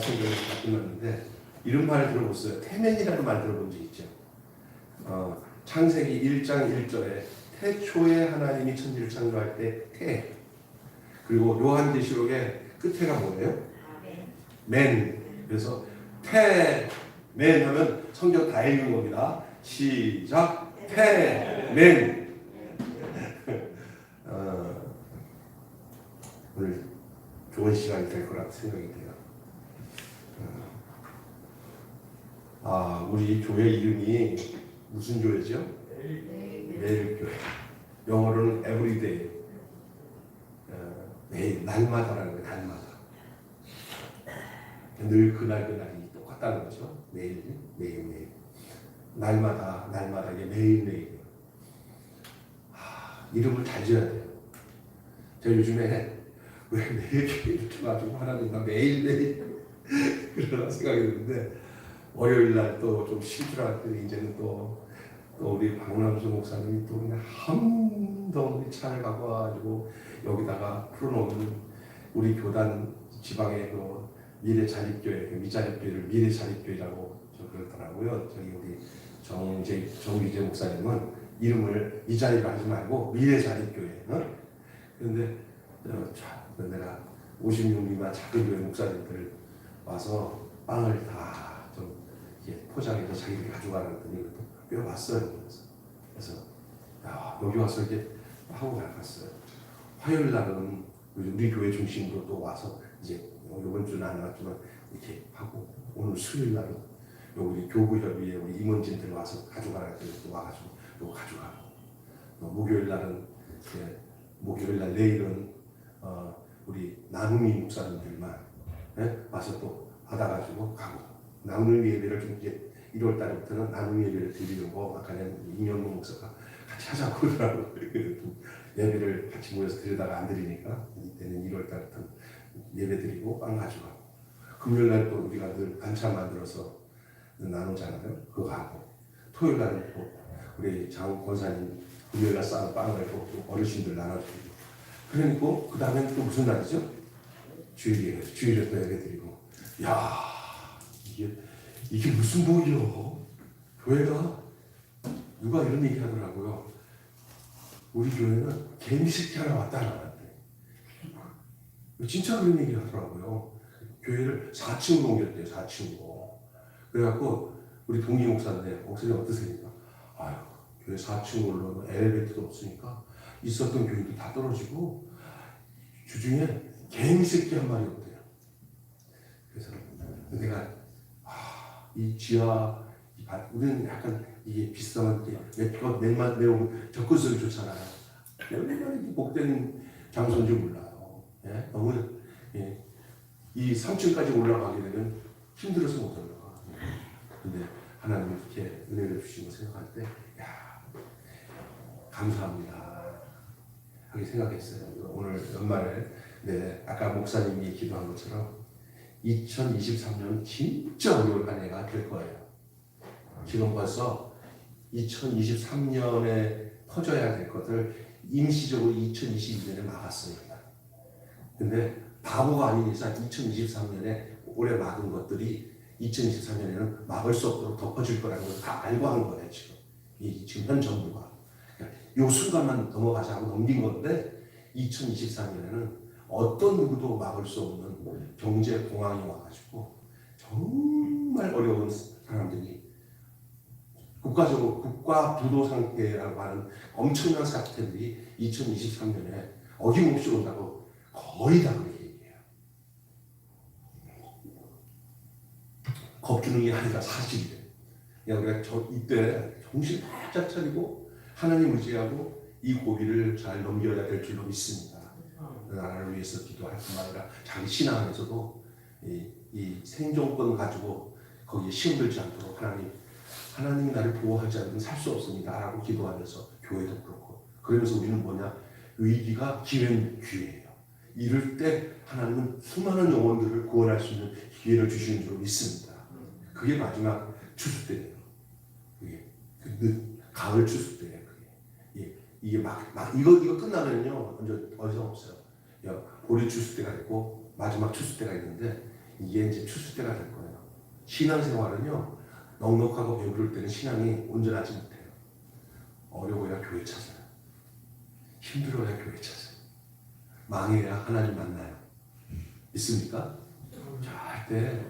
생각이 다 끝났는데 이런 말을 들어봤어요. 태면이라는 말 들어본 적 있죠. 창세기 1장 1절에 태초에 하나님이 천지를 창조할 때 태. 그리고 요한계시록의 끝에가 뭐예요? 맨. 그래서 태맨 하면 성경 다 읽는 겁니다. 시작. 태맨. 오늘 좋은 시간이 될 거라고 생각이 돼요. 우리 교회 이름이 무슨 교회죠? 매일 교회. 영어로는 everyday. 매일 날마다라는 거예요. 날마다. 늘 그날이 똑같다는 거죠. 매일. 날마다 이게 매일매일. 이름을 잘 지어야 돼요. 제가 요즘에 왜 매일 교회를 가지고 하나님과 매일매일 그러나 생각이 드는데, 월요일날 또 좀 쉴줄 때 이제는 또 우리 박남수 목사님이 또 그냥 한 덩어리 차를 갖고 와가지고 여기다가 풀어놓은 우리 교단 지방의 그 미래자립교회, 미자립교회를 미래자립교회라고 그러더라고요. 저기 우리 정기재 목사님은 이름을 미자립을 하지 말고 미래자립교회. 그런데 내가 56미만 작은 교회 목사님들 와서 빵을 다 좀 포장해서 자기들이 가져가라는 걸 꽤 왔어요. 그래서 여기 와서 이제 하고 갔어요. 화요일 날은 우리 교회 중심으로 또 와서 이제 이번 주는 안 왔지만 이렇게 하고, 오늘 수요일 날은 우리 교구협의회 우리 임원진들 와서 가져가라는 또 와가지고 또 가져가고, 목요일 날은 목요일 날 내일은 우리 나눔이 목사님들만 와서 또 받아가지고 가고, 나눔 예배를 좀 이제 1월 달부터는 나눔 예배를 드리려고 아까 임현무 목사가 같이 하자고 그러더라고요. 예배를 같이 모여서 드리다가 안 드리니까 이때는 1월 달부터 예배 드리고 빵 가져가고, 금요일 날 또 우리가 늘 반찬 만들어서 나누잖아요. 그거 하고, 토요일 날은 또 우리 장 권사님 금요일 날 쌓은 빵을 또 어르신들 나눠드리고, 그러니까 그 다음엔 또 무슨 날이죠? 주일이에요. 주일에 또 예배 드리고. 이게 무슨 복이요? 교회가 누가 이런 얘기 하더라고요. 우리 교회는 개미새끼 하나 왔다 나왔대. 진짜 그런 얘기 하더라고요. 교회를 4층으로 옮겼대요. 4층으로. 그래갖고 우리 동기 목사인데, 목사님 어떠십니까? 교회 4층으로 엘리베이터도 없으니까 있었던 교회도 다 떨어지고 주중에 개미새끼 한 마리 없대요. 그래서 내가 이 지하, 우리는 약간 이게 비싼 맨만 내오면 접근성이 좋잖아요. 얼마나 복된 장소인지 몰라요. 너무 이 3층까지 올라가게 되면 힘들어서 못 올라가. 근데 하나님이 이렇게 은혜를 주신 거 생각할 때, 감사합니다 하게 생각했어요. 오늘 연말에 아까 목사님이 기도한 것처럼 2023년 진짜 어려울 한 해가 될 거예요. 지금 벌써 2023년에 터져야 될 것을 임시적으로 2022년에 막았습니다. 근데 바보가 아닌 이상 2023년에 올해 막은 것들이 2024년에는 막을 수 없도록 덮어질 거라는 걸 다 알고 한 거예요. 지금 현 정부가. 이 순간만 넘어가자 하고 넘긴 건데, 2024년에는 어떤 누구도 막을 수 없는 경제 공황이 와가지고 정말 어려운 사람들이 국가적으로 국가 부도 상태라고 하는 엄청난 사태들이 2023년에 어김없이 온다고 거의 다 그렇게 얘기해요. 겁주는 게 아니라 사실이에요. 우리가 이때 정신 바짝 차리고 하나님 의지하고 이 고비를 잘 넘겨야 될 줄로 믿습니다. 나라를 위해서 기도할 뿐만 아니라 자기 신앙 안에서도 이 생존권 가지고 거기에 시험들지 않도록 하나님이 나를 보호하지 않으면 살 수 없습니다 라고 기도하면서, 교회도 그렇고, 그러면서 우리는 위기가 기회는 기회예요. 이럴 때 하나님은 수많은 영혼들을 구원할 수 있는 기회를 주시는 줄 믿습니다. 그게 마지막 추수 때예요. 가을 추수 때예요. 이게 이거 끝나면요, 먼저 어디서 없어요. 보리 추수 때가 있고 마지막 추수 때가 있는데, 이게 이제 추수 때가 될 거예요. 신앙생활은요, 넉넉하고 배부를 때는 신앙이 온전하지 못해요. 어려워야 교회 찾아요. 힘들어야 교회 찾아요. 망해야 하나님 만나요. 있습니까? 절대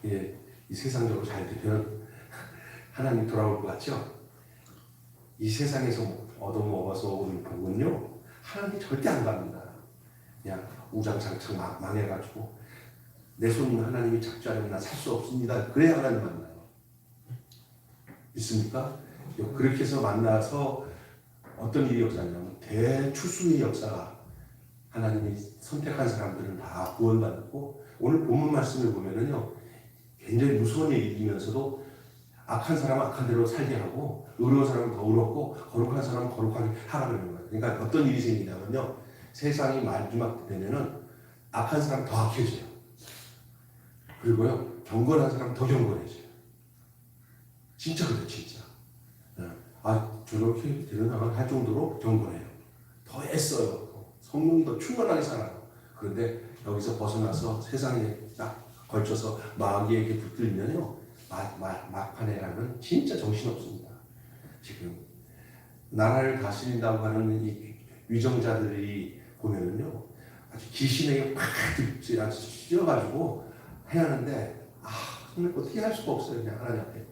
이 세상적으로 잘 되면 하나님 돌아올 것 같죠? 이 세상에서 얻어먹어서 오는 복은요, 하나님 절대 안 갑니다. 그냥 우장창창 망해가지고 내 손 하나님이 잡지 않으면 나 살 수 없습니다. 그래야 하나님 만나요. 있습니까? 그렇게 해서 만나서 어떤 일이 역사냐면 대추수의 역사가 하나님이 선택한 사람들은 다 구원받고, 오늘 본문 말씀을 보면은요, 굉장히 무서운 얘기이면서도 악한 사람은 악한 대로 살게 하고 의로운 사람은 더 의롭고 거룩한 사람은 거룩하게 하라는 거예요. 그러니까 어떤 일이 생기냐면요, 세상이 마지막 되면은 악한 사람 더 악해져요. 그리고요, 경건한 사람 더 경건해져요. 진짜 그래요, 진짜. 저렇게 드러나면 할 정도로 경건해요. 더 애써요. 성령이 더 충만하게 살아요. 그런데 여기서 벗어나서 세상에 딱 걸쳐서 마귀에게 붙들면요, 막판에라면 진짜 정신없습니다. 지금 나라를 다스린다고 하는 이 위정자들이 보면은요, 아주 귀신에게 팍 찔러가지고 해하는데, 정말 어떻게 할 수가 없어요. 그냥 하나님 앞에.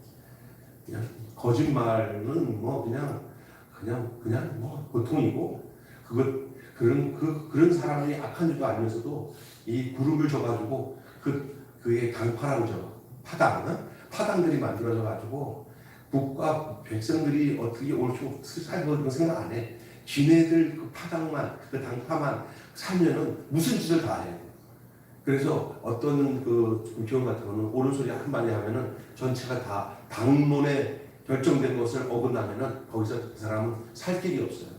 그냥 거짓말은 뭐 그냥 뭐 보통이고, 그런 사람이 악한 줄도 알면서도 이 그룹을 줘가지고 그의 강파라고 저 파당들이 만들어져 가지고 국가 백성들이 어떻게 옳고 살고 생각 안 해. 지네들 그 파당만, 그 당파만 살면은 무슨 짓을 다 해요. 그래서 어떤 그 교회 같은 거는 옳은 소리 한 마디 하면은 전체가 다 당론에 결정된 것을 어긋나면은 거기서 그 사람은 살 길이 없어요.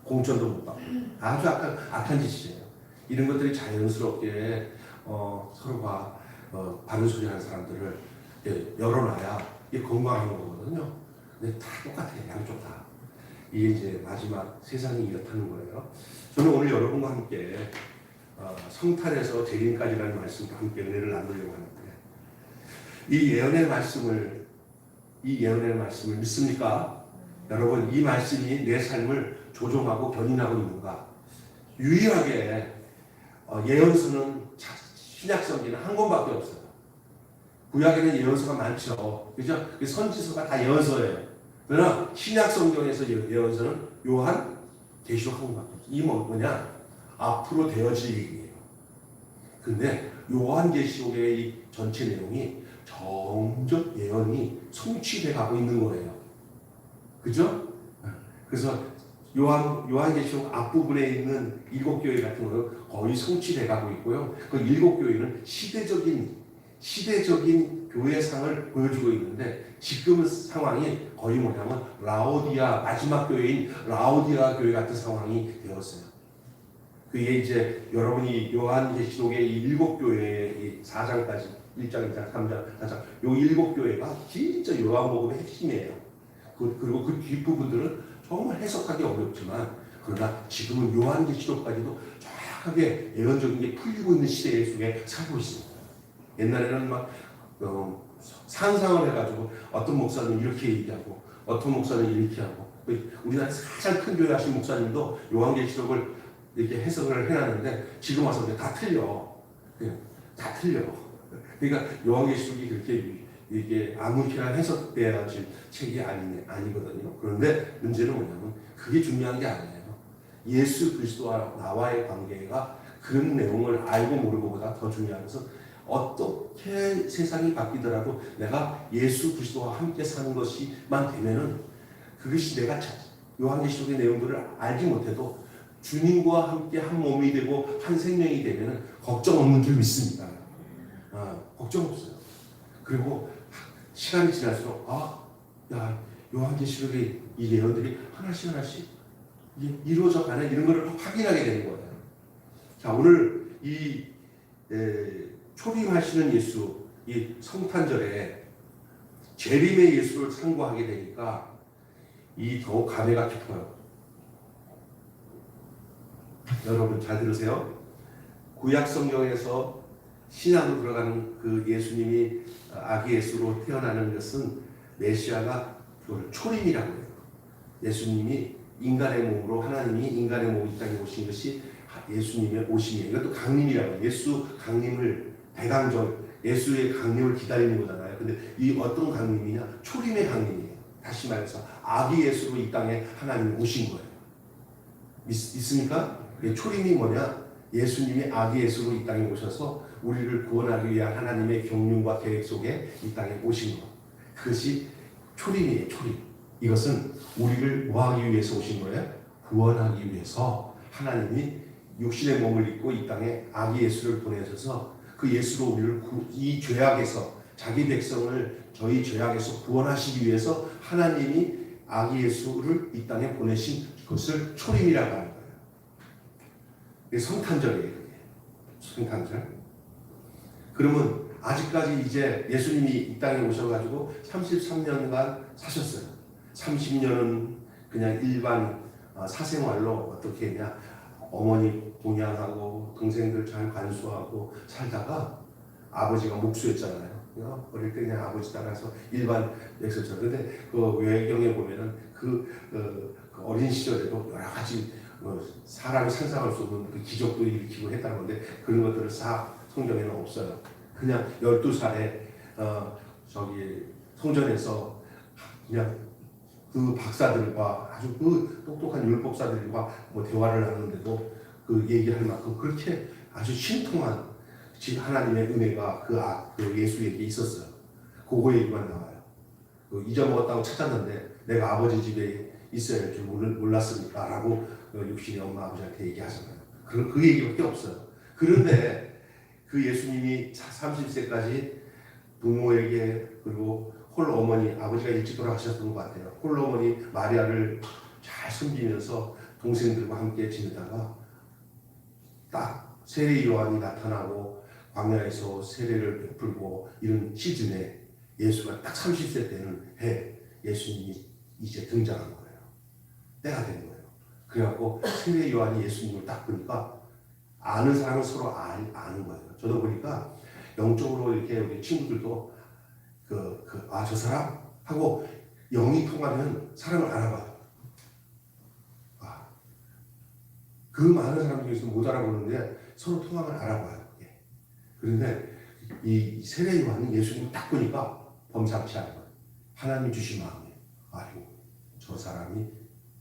공천도 못 받고. 아주 악한 짓이에요. 이런 것들이 자연스럽게 서로가 바른 소리 하는 사람들을 열어놔야 이게 건강한 거거든요. 근데 다 똑같아요. 양쪽 다. 이게 이제 마지막 세상이 이렇다는 거예요. 저는 오늘 여러분과 함께 성탄에서 재림까지라는 말씀과 함께 은혜를 나누려고 하는데, 이 예언의 말씀을 믿습니까? 여러분, 이 말씀이 내 삶을 조종하고 견인하고 있는가? 유일하게 예언서는 신약성기는 한 권밖에 없어요. 구약에는 예언서가 많죠. 그죠? 선지서가 다 예언서예요. 그러나 신약성경에서 예언서는 요한, 계시록 한 권밖에 없어요. 이 뭐냐? 앞으로 되어질 일이에요. 근데 요한계시록의 이 전체 내용이 점점 예언이 성취돼 가고 있는 거예요. 그죠? 그래서 요한계시록 앞부분에 있는 7교회 같은 거는 거의 성취돼 가고 있고요. 그 7교회는 시대적인 교회상을 보여주고 있는데, 지금 상황이 거의 뭐냐면 라오디아, 마지막 교회인 라오디아 교회 같은 상황이 되었어요. 그게 이제 여러분이 요한계시록의 이 7교회의 4장까지 1장, 2장, 3장, 4장 요 7교회가 진짜 요한복음의 핵심이에요. 그리고 그 뒷부분들은 정말 해석하기 어렵지만, 그러나 지금은 요한계시록까지도 정확하게 예언적인 게 풀리고 있는 시대 속에 살고 있습니다. 옛날에는 막 상상을 해가지고 어떤 목사는 이렇게 얘기하고 어떤 목사는 이렇게 하고, 우리나라 가장 큰 교회 하신 목사님도 요한계시록을 이렇게 해석을 해놨는데 지금 와서 다 틀려. 다 틀려. 그러니까 요한계시록이 그렇게 이게 아무렇게나 해석돼야 질 책이 아니거든요. 그런데 문제는 뭐냐면 그게 중요한 게 아니에요. 예수 그리스도와 나와의 관계가 그런 내용을 알고 모르고보다 더 중요한 것은 어떻게 세상이 바뀌더라도 내가 예수 그리스도와 함께 사는 것이만 되면은, 그것이 내가 요한계시록의 내용들을 알지 못해도 주님과 함께 한 몸이 되고 한 생명이 되면은 걱정 없는 줄 믿습니다. 걱정 없어요. 그리고 시간이 지날수록 요한계시록의 이 예언들이 하나씩 이루어져 가는 이런 것을 확인하게 되는 거예요. 자, 오늘 이 초림하시는 예수, 이 성탄절에 재림의 예수를 상고하게 되니까 이 더욱 감회가 깊어요. 여러분 잘 들으세요. 구약 성경에서 신약으로 들어가는 그 예수님이 아기 예수로 태어나는 것은 메시아가 그걸 초림이라고 해요. 예수님이 인간의 몸으로 하나님이 인간의 몸 이 땅에 오신 것이 예수님의 오심이에요. 이것도 강림이라고 해요. 예수 강림을 대강절 예수의 강림을 기다리는 거잖아요. 근데 이 어떤 강림이냐? 초림의 강림이에요. 다시 말해서 아기 예수로 이 땅에 하나님이 오신 거예요. 있습니까? 초림이 뭐냐? 예수님이 아기 예수로 이 땅에 오셔서 우리를 구원하기 위한 하나님의 경륜과 계획 속에 이 땅에 오신 것. 그것이 초림이에요. 초림. 이것은 우리를 뭐하기 위해서 오신 거예요? 구원하기 위해서 하나님이 육신의 몸을 입고 이 땅에 아기 예수를 보내셔서 그 예수로 우리를 이 죄악에서 자기 백성을 저희 죄악에서 구원하시기 위해서 하나님이 아기 예수를 이 땅에 보내신 것을 초림이라고 하는 거예요. 이게 성탄절이에요. 성탄절. 그러면 아직까지 이제 예수님이 이 땅에 오셔가지고 33년간 사셨어요. 30년은 그냥 일반 사생활로 어떻게 했냐, 어머니 봉양하고 동생들 잘 관수하고 살다가 아버지가 목수였잖아요. 어릴 때 그냥 아버지 따라서 일반 백성처럼. 근데 그 외경에 보면은 그 어린 시절에도 여러 가지 사람이 상상할 수 없는 그 기적도 일으키고 했다는 건데 그런 것들을 싹 성경에는 없어요. 그냥 12살에 저기 성전에서 그냥 그 박사들과 아주 그 똑똑한 율법사들과 뭐 대화를 나누는데도 그 얘기할 만큼 그렇게 아주 신통한 하나님의 은혜가 그 예수에게 있었어요. 그거 얘기만 나와요. 잊어먹었다고 찾았는데 내가 아버지 집에 있어야 할 줄 몰랐으니까 라고 육신의 엄마 아버지한테 얘기하잖아요. 그 얘기밖에 없어요. 그런데 그 예수님이 30세까지 부모에게 그리고 홀로 어머니 아버지가 일찍 돌아가셨던 것 같아요. 홀로 어머니 마리아를 잘 섬기면서 동생들과 함께 지내다가 딱 세례 요한이 나타나고 광야에서 세례를 베풀고 이런 시즌에 예수가 딱 30세 되는 해 예수님이 이제 등장한 거예요. 때가 된 거예요. 그래갖고 세례 요한이 예수님을 딱 보니까 아는 사람은 서로 아는 거예요. 저도 보니까 영적으로 이렇게 우리 친구들도 저 사람? 하고 영이 통하면 사람을 알아봐요. 그 많은 사람 중에서 못 알아보는데 서로 통하면 알아봐요. 그런데 이 세례 요한은 예수님을 딱 보니까 범상치 않은 거예요. 하나님이 주신 마음에 아이고 저 사람이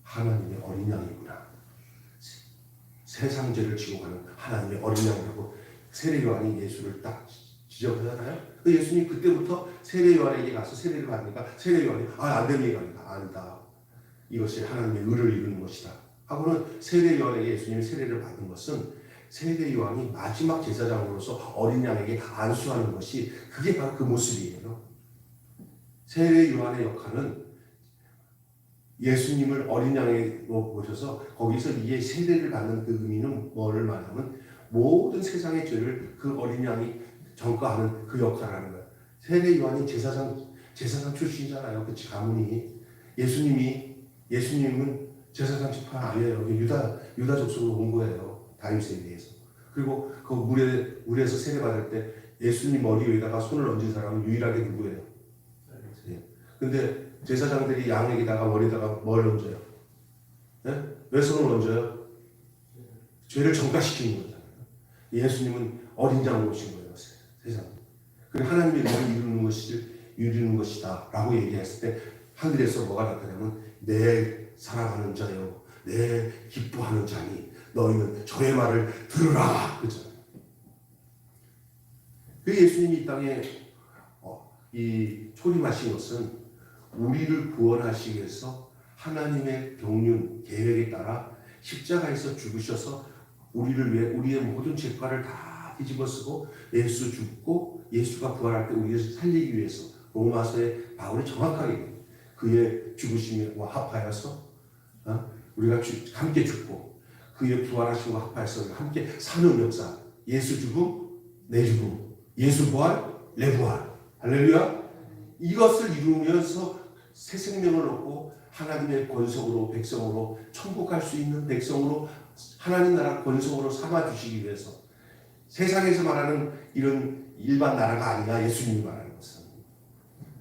하나님의 어린 양이구나. 세상 죄를 지고 가는 하나님의 어린 양이라고 세례 요한이 예수를 딱 지적하잖아요. 예수님 그때부터 세례 요한에게 가서 세례를 받으니까 세례 요한이 안 됩니다. 안다. 이것이 하나님의 의를 이루는 것이다. 하고는 세례 요한에게 예수님이 세례를 받은 것은 세례 요한이 마지막 제사장으로서 어린 양에게 안수하는 것이 그게 바로 그 모습이에요. 세례 요한의 역할은 예수님을 어린 양으로 모셔서 거기서 이게 세례를 받는 그 의미는 뭐를 말하면 모든 세상의 죄를 그 어린 양이 전가하는 그 역할을 하는 거예요. 세례 요한이 제사장 출신이잖아요. 그치 가문이. 예수님은 제사장 지파 아니에요. 유다 족속으로 온 거예요. 다윗에 대해서. 그리고 그 물에서 세례 받을 때 예수님 머리 위에다가 손을 얹은 사람은 유일하게 누구예요? 근데 제사장들이 양에게다가 머리에다가 뭘 얹어요? 네? 왜 손을 얹어요? 죄를 전가시키는 거잖아요. 예수님은 어린 양으로 오신 거예요. 세상. 그리고 하나님의 의를 이루는 것이다 라고 얘기했을 때 하늘에서 뭐가 나타나면 내 사랑하는 자여 내 기뻐하는 자니 너희는 저의 말을 들으라 그렇잖아요. 그 예수님이 이 땅에 이 초림하신 것은 우리를 구원하시기 위해서 하나님의 경륜 계획에 따라 십자가에서 죽으셔서 우리를 위해 우리의 모든 죄과를 다 뒤집어쓰고 예수 죽고 예수가 부활할 때 우리를 살리기 위해서 로마서에 바울이 정확하게 그의 죽으심과 합하여서 우리가 함께 죽고 그의 부활하심과 합하여서 함께 사는 역사. 예수 죽음, 내 죽음, 예수 부활, 내 부활. 할렐루야. 이것을 이루면서 새 생명을 얻고 하나님의 권속으로 백성으로 천국 갈 수 있는 백성으로 하나님 나라 권속으로 삼아주시기 위해서 세상에서 말하는 이런 일반 나라가 아니라 예수님이 말하는 것은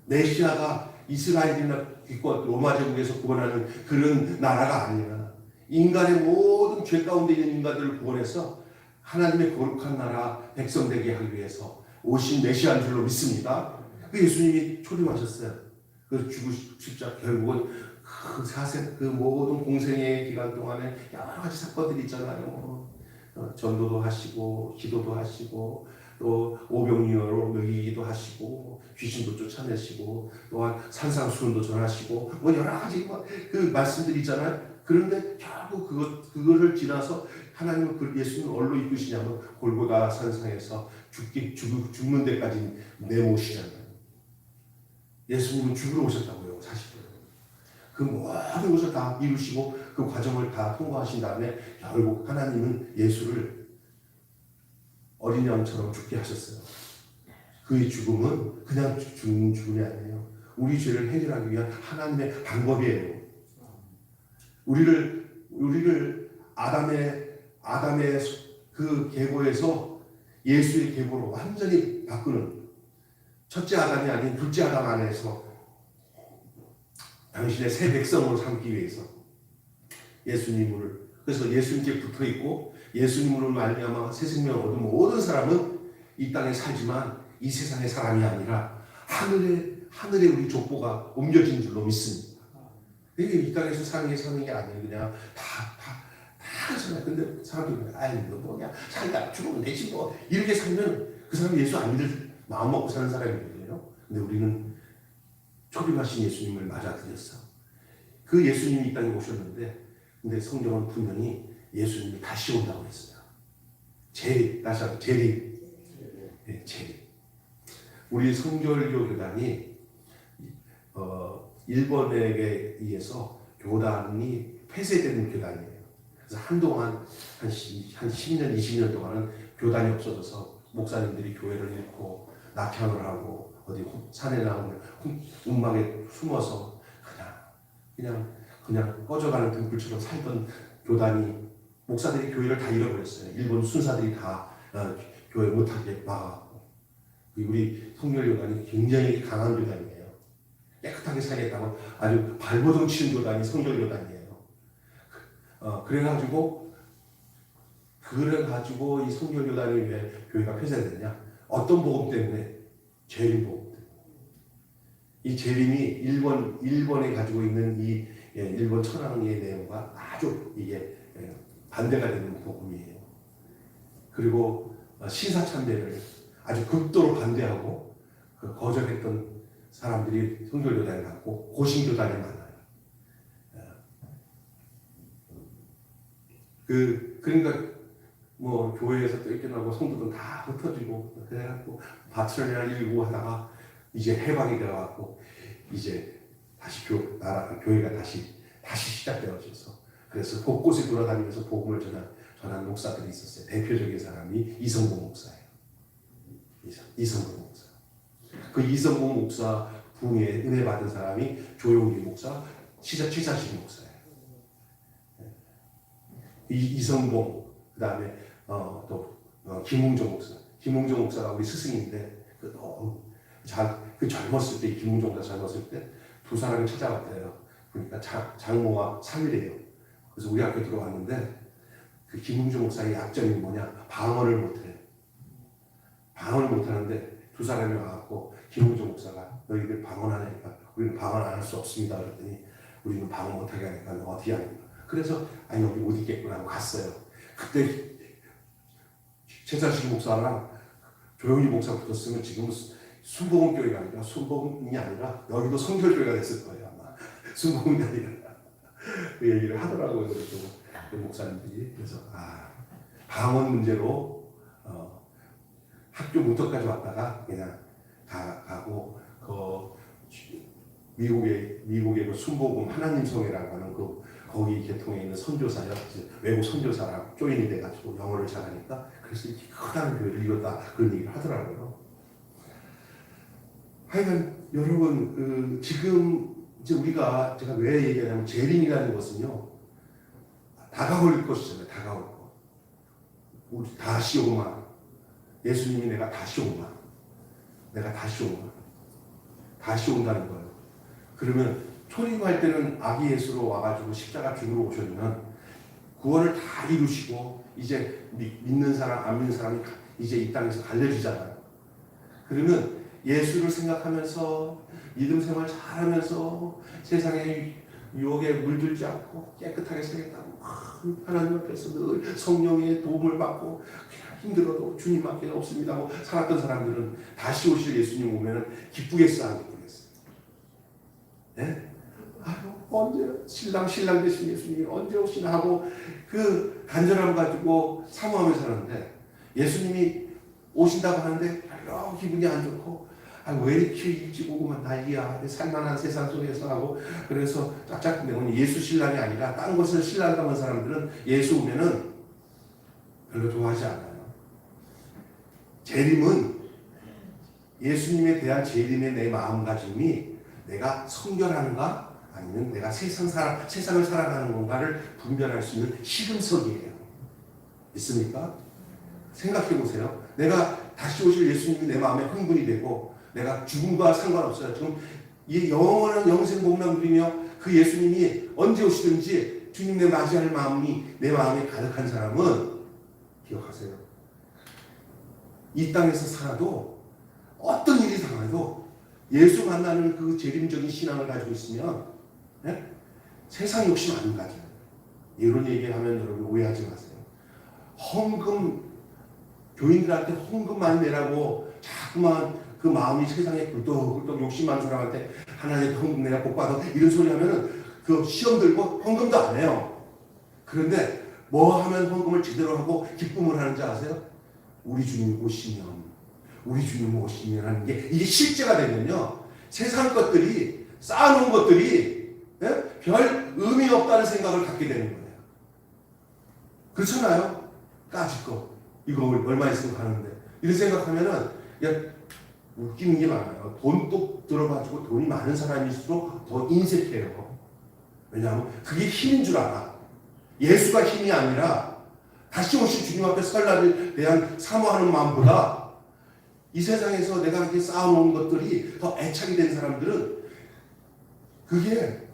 메시아가 이스라엘이나 로마 제국에서 구원하는 그런 나라가 아니라 인간의 모든 죄 가운데 있는 인간들을 구원해서 하나님의 거룩한 나라 백성 되게 하기 위해서 오신 메시아인 줄로 믿습니다. 그 예수님이 초림하셨어요. 그 십자가 결국은 그 모든 공생의 기간 동안에 여러 가지 사건들이 있잖아요. 전도도 하시고 기도도 하시고 또 오병이어로 먹이기도 하시고 귀신도 쫓아내시고 또한 산상수훈도 전하시고 뭐 여러 가지 그 말씀들이 있잖아요. 그런데 결국 그거를 지나서 하나님은 그 예수님을 뭘로 이끄시냐면 골고다 산상에서 죽는 데까지 내모시잖아요. 예수님은 죽으러 오셨다고요. 사실은 그 모든 것을 다 이루시고 그 과정을 다 통과하신 다음에 결국 하나님은 예수를 어린 양처럼 죽게 하셨어요. 그의 죽음은 그냥 죽는 죽음이 아니에요. 우리 죄를 해결하기 위한 하나님의 방법이에요. 우리를 아담의 그 계보에서 예수의 계보로 완전히 바꾸는 첫째 아담이 아닌 둘째 아담 안에서 당신의 새 백성으로 삼기 위해서 예수님을 그래서 예수님께 붙어 있고 예수님으로 말미암아 새 생명을 얻은 모든 사람은 이 땅에 살지만 이 세상의 사람이 아니라 하늘에 우리 족보가 옮겨진 줄로 믿습니다. 이게 이 땅에서 사는 게 아니에요. 그냥 다 그렇잖아요. 근데 사람들이 아이 너 뭐냐 살다 죽으면 되지 뭐 이렇게 살면 그 사람이 예수 안 믿을 마음 먹고 사는 사람이거든요. 근데 우리는 초림하신 예수님을 맞아들였어. 그 예수님이 이 땅에 오셨는데 근데 성경은 분명히 예수님이 다시 온다고 했어요. 다시 한번 재림. 네, 재림. 우리 성결교 교단이 일본에게 의해서 교단이 폐쇄되는 교단이에요. 그래서 한동안 한 10년, 20년 동안은 교단이 없어져서 목사님들이 교회를 잃고 낙향을 하고 어디 산에 나오면 움막에 숨어서 그냥 꺼져가는 등불처럼 살던 교단이 목사들이 교회를 다 잃어버렸어요. 일본 순사들이 다 교회 못하게 막아갖고 우리 성결교단이 굉장히 강한 교단이에요. 깨끗하게 살겠다고 아주 발버둥 치는 교단이 성결교단이에요. 그래가지고 이 성결교단이 왜 교회가 폐쇄됐냐? 어떤 복음 때문에? 재림 복음 때문에. 이 재림이 일본에 가지고 있는 이 일본 천황의 내용과 아주 이게 반대가 되는 복음이에요. 그리고 신사참배를 아주 극도로 반대하고 거절했던 사람들이 성결교단에 갔고 고신교단에 많아요. 그러니까 뭐 교회에서 쫓겨나고 성도들 다 흩어지고 그래갖고 바트르냐 일고 하다가 이제 해방이 되어갖고 이제 다시 교회가 다시 시작되어져서 그래서 곳곳에 돌아다니면서 복음을 전한 목사들이 있었어요. 대표적인 사람이 이성봉 목사예요. 이성봉 목사. 그 이성봉 목사 부흥에 은혜 받은 사람이 조용기 목사, 취사식 목사예요. 이성봉, 그 다음에 또 김웅정 목사. 김웅정 목사가 우리 스승인데 그 젊었을 때 김웅정 목사 젊었을 때 두 사람이 찾아왔대요. 그러니까 장모와 사위래요. 그래서 우리 학교 들어왔는데 그 김웅정 목사의 약점이 뭐냐? 방언을 못해요. 방언을 못하는데 두 사람이 와갖고 김웅정 목사가 너희들 방언하니까 우리는 방언 안 할 수 없습니다. 그랬더니 우리는 방언 못하게 하니까 너 어떻게 하니까. 그래서 여기 못 있겠구나 하고 갔어요. 그때 최사식 목사랑 조영희 목사 붙었으면 지금 순복음교회가 아니라 순복음이 아니라 여기도 성결교회가 됐을 거예요 아마. 순복음이 아니라 그 얘기를 하더라고요. 그 목사님들이. 그래서 방언 문제로 학교 문턱까지 왔다가 그냥 가고 미국의 그 순복음 하나님 성회라고 하는 거기 계통에 있는 선교사요. 외국 선교사랑 조인이 돼가지고 영어를 잘하니까 그래서 이렇게 크다는 교회를 이뤘다 그런 얘기를 하더라고요. 하여간 여러분 지금 이제 제가 왜 얘기하냐면 재림이라는 것은요 다가올 것이잖아요. 다가올 것. 우리 다시 오마 예수님이 내가 다시 오마. 내가 다시 오마. 다시 온다는 거예요. 그러면 초림할 때는 아기 예수로 와가지고 십자가 죽으러 오셨면 구원을 다 이루시고 이제 믿는 사람 안 믿는 사람이 이제 이 땅에서 갈려지잖아요. 그러면 예수를 생각하면서 믿음 생활 잘하면서 세상의 유혹에 물들지 않고 깨끗하게 살겠다고 하나님 앞에서 늘 성령의 도움을 받고 그냥 힘들어도 주님 밖에 없습니다 하고 살았던 사람들은 다시 오실 예수님 오면 기쁘겠어 안 기쁘겠어? 네? 아유 언제 신랑 되신 예수님이 언제 오시나 하고 그 간절함 가지고 사모하며 사는데 예수님이 오신다고 하는데 별로 기분이 안 좋고 왜 이렇게 일찍 오고만 난리야 살만한 세상 속에서 하고 그래서 짝짝대고 예수 신랑이 아니라 딴 것을 신랑 담은 사람들은 예수 오면은 별로 좋아하지 않아요. 재림은 예수님에 대한 재림의 내 마음가짐이 내가 성결하는가 아니면 내가 세상을 살아가는 건가를 분별할 수 있는 시금석이에요. 있습니까? 생각해 보세요. 내가 다시 오실 예수님이 내 마음에 흥분이 되고 내가 죽음과 상관없어요. 지금 이 영원한 영생 복락 누리며 그 예수님이 언제 오시든지 주님을 맞이할 마음이 내 마음에 가득한 사람은 기억하세요. 이 땅에서 살아도 어떤 일이 당해도 예수 만나는 그 재림적인 신앙을 가지고 있으면 네? 세상 욕심 안 가져요. 이런 얘기하면 여러분 오해하지 마세요. 헌금 교인들한테 헌금 많이 내라고 자꾸만 그 마음이 세상에 꿀떡꿀떡 욕심 많은 사람한테 하나님 헌금 내라 복 받아 이런 소리 하면은 그 시험 들고 헌금도 안 해요. 그런데 뭐 하면 헌금을 제대로 하고 기쁨을 하는지 아세요? 우리 주님 오시면 하는 게 이게 실제가 되면요 세상 것들이 쌓아놓은 것들이 예? 별 의미 없다는 생각을 갖게 되는 거예요. 그렇잖아요. 까짓 거 이거 얼마 있으면 가는데 이런 생각하면은 야 웃기는 게 많아요. 돈 똑 들어가지고 돈이 많은 사람일수록 더 인색해요. 왜냐하면 그게 힘인 줄 알아. 예수가 힘이 아니라 다시 오실 주님 앞에 설 날에 대한 사모하는 마음보다 이 세상에서 내가 이렇게 쌓아놓은 것들이 더 애착이 된 사람들은 그게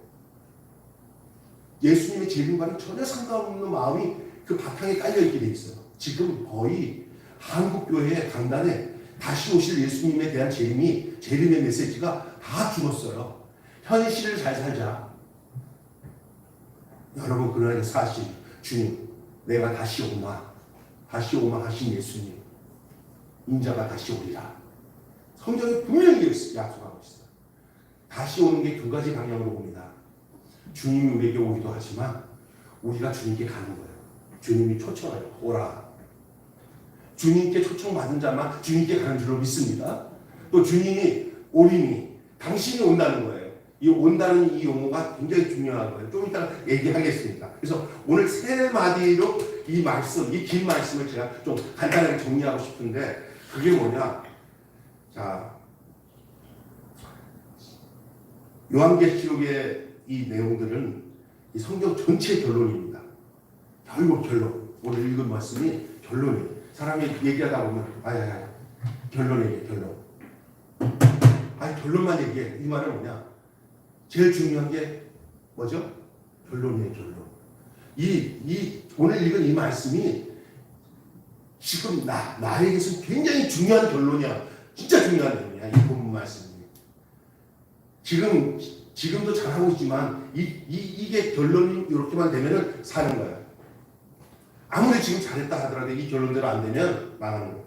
예수님의 재림과는 전혀 상관없는 마음이 그 바탕에 깔려있게 돼 있어요. 지금 거의 한국교회 강단에 다시 오실 예수님에 대한 재림의 메시지가 다 죽었어요. 현실을 잘 살자. 여러분 그날의 사실 주님 내가 다시 오마 하신 예수님 인자가 다시 오리라. 성경에 분명히 약속하고 있어요. 다시 오는 게 두 가지 방향으로 옵니다. 주님이 우리에게 오기도 하지만 우리가 주님께 가는 거예요. 주님이 초청해요. 오라. 주님께 초청받은 자만 주님께 가는 줄로 믿습니다. 또 주님이 오리니 당신이 온다는 거예요. 이 온다는 이 용어가 굉장히 중요한 거예요. 좀 이따 얘기하겠습니다. 그래서 오늘 세 마디로 이 말씀, 이 긴 말씀을 제가 좀 간단하게 정리하고 싶은데 그게 뭐냐? 자, 요한계시록의 이 내용들은 이 성경 전체 결론입니다. 결국 결론. 오늘 읽은 말씀이 결론이에요. 사람이 얘기하다 보면 결론이에요. 결론만 얘기해. 이 말은 뭐냐? 제일 중요한 게 뭐죠? 결론이에요. 결론. 오늘 읽은 이 말씀이 지금 나에게서 굉장히 중요한 결론이야. 진짜 중요한 결론이야. 이 본문 말씀이. 지금도 잘하고 있지만 이게 결론이 이렇게만 되면은 사는 거야. 아무리 지금 잘했다 하더라도 이 결론대로 안 되면 망하는 거야.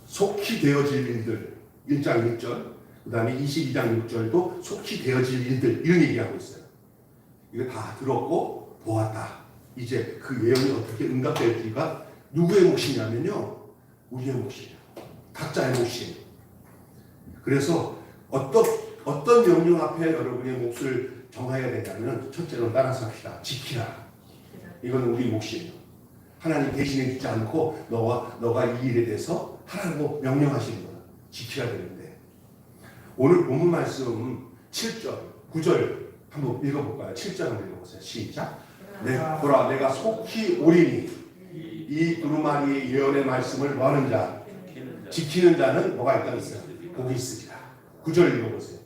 속히 되어질 일들 1장 1절 그 다음에 22장 6절도 속히 되어질 일들 이런 얘기하고 있어요. 이거 다 들었고 보았다. 이제 그 예언이 어떻게 응답될지가 누구의 몫이냐면요. 우리의 몫이에요. 각자의 몫이에요. 그래서 어떤 명령 앞에 여러분의 몫을 정해야 되냐면 첫째로 따라서 합시다. 지키라. 이건 우리 몫이에요. 하나님 대신해 주지 않고 너가 이 일에 대해서 하라고 명령하시는 거야. 지켜야 되는데 오늘 본문 말씀 7절, 9절 한번 읽어볼까요? 7절 한번 읽어보세요. 시작. 보라 내가 속히 오리니 이 두루마리의 예언의 말씀을 뭐하는 자 지키는 자는 뭐가 있다고 했어요? 복이 있으리라. 9절 읽어보세요.